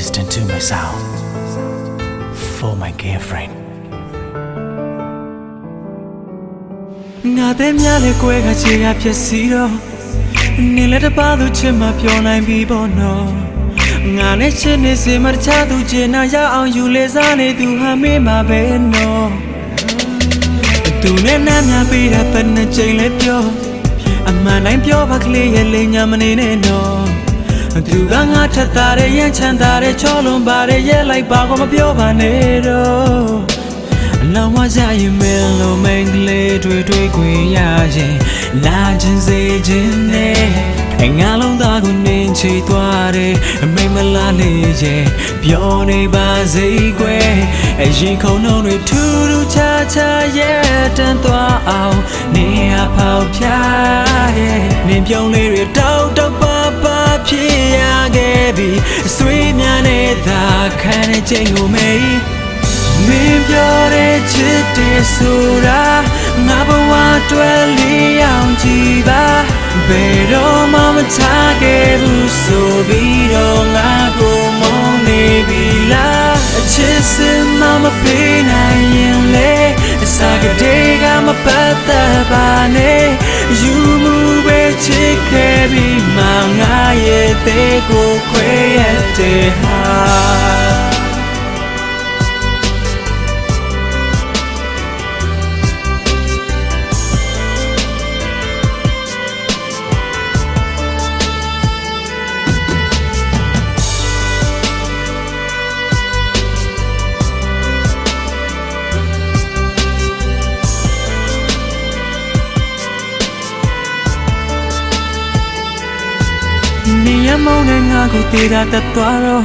listen to my sound for my girlfriend ငါတဲ့များလေကွဲကချေကဖြစ်စီတော့နေလက်တပါသူချစ်မှပြောနိုင်ပြီပေါ့နော်ငါနဲ့ချစ်နေစေမတခြားသူချင်နာရအောင်ယူလေစားနေသူဟာမေးမှာပဲနော်သူနဲ့နားများပေးတဲ့ပတ်နဲ့ချိန်လဲပြောအမှန်တိုင်းပြောပါကလေးရဲ့လိမ်ညာမနေနဲ့နော်သူကငါထက်တာတဲ့ရမ်းချမ်းတာတဲ့ချောလွန်ပါတဲ့ရဲ့လိုက်ပါကောမပြောပါနဲ့တော့အလောင်းဝကြရင်မင်းလိုမင်းကလေးတွေ့ခွင့်ရရင်လာခြင်းစေခြင်းနဲ့ငါလုံးသားကိုနင်းချီသွားတယ်အမိမလားလေးရဲ့ပြောနေပါစေကွယ်အရင်ခုံနှုံးတွေထူးထူးခြားခြားရဲ့တန်သွားအောင်နေရဖောက်ပြရဲ့နင်းပြုံးလေးတွေတောက်ပါဖြစ်ရခဲ့ပြီအဆွေးများနဲ့သာခံတဲ့ချိန်ကိုမေးမင်းပြောတဲ့ချစ်တဲ့ဆိုတာငါဘဝတွဲလေးအောင်ကြည့်ပါဘယ်တော့မှမထားခဲ့ဘူးဆိုပြီးတော့ငါကိုမုန်းနေပြီလားအချစ်စမမပေးနိုင်ရင်လေအစားကလေးကမပတ်သက်ပါနဲ့ယူမှုပဲချစ်ခဲ့ပြီးမှငါရဲ့တဲ့ကိုခွဲရတဲ့ဟာနေရမုန်းနဲ့ငါကိုတေးတာတက်သွားတော့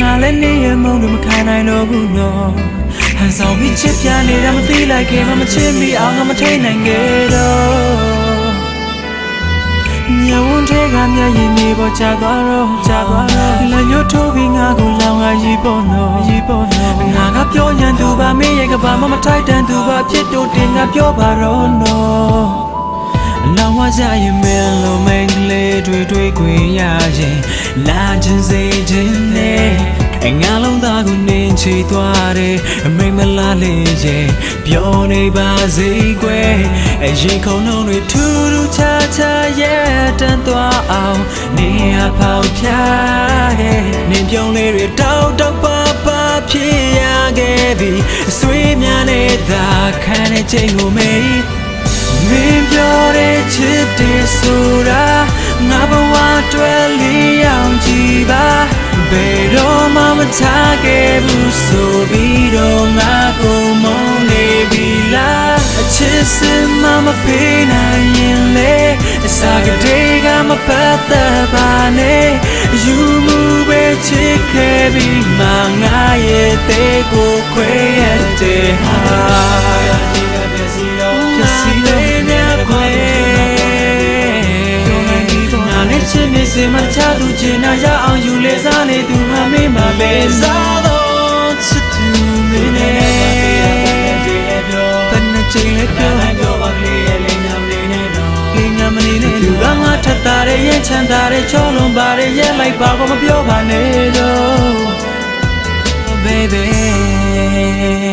ငါလည်းနေရမုန်းလို့မခံနိုင်တော့ဘူးနော်ဟန်ဆောင်ပြီးချစ်ပြနေတာမသိလိုက်ခင်မချစ်မိအောင်ငါမထိန်နိုင်ခဲ့တော့ညဝန်ထဲကမျက်ရည်မြေပေါ်ကျသွားတော့လက်ညှိုးထိုးပြီးငါကိုလောင်ကရီပေါ်နော်ငါကပြောရန်သူပါမင်းရဲ့ကဘာမှမထိုက်တန်သူပါဖြစ်တော့တင်ငါပြောပါတော့နော်လောင်ဝကြရင်မင်းလိုမင်းကလေးတွေ့ခွင့်ရရင်လာခြင်းစေခြင်းနဲ့ငါလုံးသားကိုနင်းချီသွားတယ်အမိမလားလေးရဲ့ပြောနေပါစေကွယ်အရင်ခုံနှုံးတွေထူးထူးခြားခြားရဲ့တန်သွားအောင်နေရဖောက်ပြရဲ့နင်းပြုံးလေးတွေတောက်ပါဖြစ်ရခဲ့ပြီအဆွေးများနဲ့သာခံတဲ့ချိန်ကိုမေးမင်းပြောတဲ့ချစ်တဲ့ဆိုတာငါဘဝတွဲလေးအောင်ကြည့်ပါဘယ်တော့မှမထားခဲ့ဘူးဆိုပြီးတော့ငါကိုမုန်းနေပြီလားအချစ်စမမပေးနိုင်ရင်လေအစားကလေးကမပတ်သက်ပါနဲ့ယူမှုပဲချစ်ခဲ့ပြီးမှငါရဲ့တဲ့ကိုခွဲရတဲ့ဟာချစ်နေစေမချသူချင်နာရအောင်ယူလေစားနေသူဟာမေးမှာပဲစားတော့ချစ်သူမင်းနဲ့ဘယ်နဲ့ချိန်လဲပြောပါကလေးရဲ့လိမ်ညာမနေနဲ့တော့သူကငါထက်တာတဲ့ရဲ့ချမ်းသာတဲ့ချောလွန်ပါတဲ့ရဲ့လိုက်ပါကောမပြောပါနဲ့တော့ baby